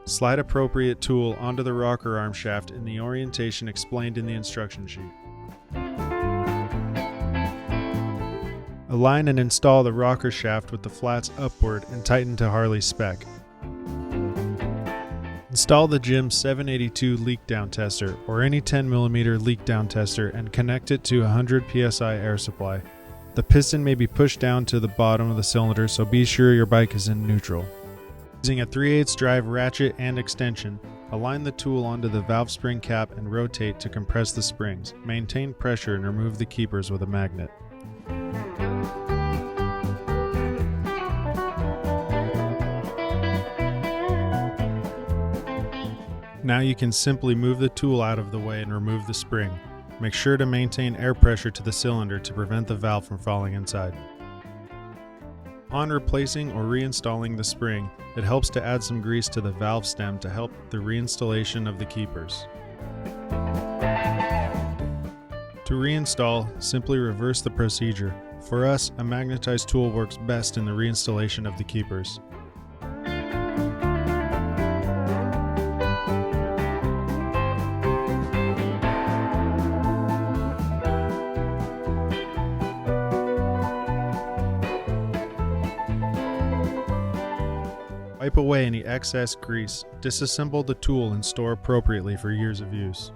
Slide appropriate tool onto the rocker arm shaft in the orientation explained in the instruction sheet. Align and install the rocker shaft with the flats upward and tighten to Harley's spec. Install the JIMS 782 leak down tester or any 10mm leak down tester and connect it to 100 psi air supply. The piston may be pushed down to the bottom of the cylinder, so be sure your bike is in neutral. Using a 3/8 drive ratchet and extension, align the tool onto the valve spring cap and rotate to compress the springs. Maintain pressure and remove the keepers with a magnet. Now you can simply move the tool out of the way and remove the spring. Make sure to maintain air pressure to the cylinder to prevent the valve from falling inside. On replacing or reinstalling the spring, it helps to add some grease to the valve stem to help the reinstallation of the keepers. To reinstall, simply reverse the procedure. For us, a magnetized tool works best in the reinstallation of the keepers. Wipe away any excess grease, disassemble the tool and store appropriately for years of use.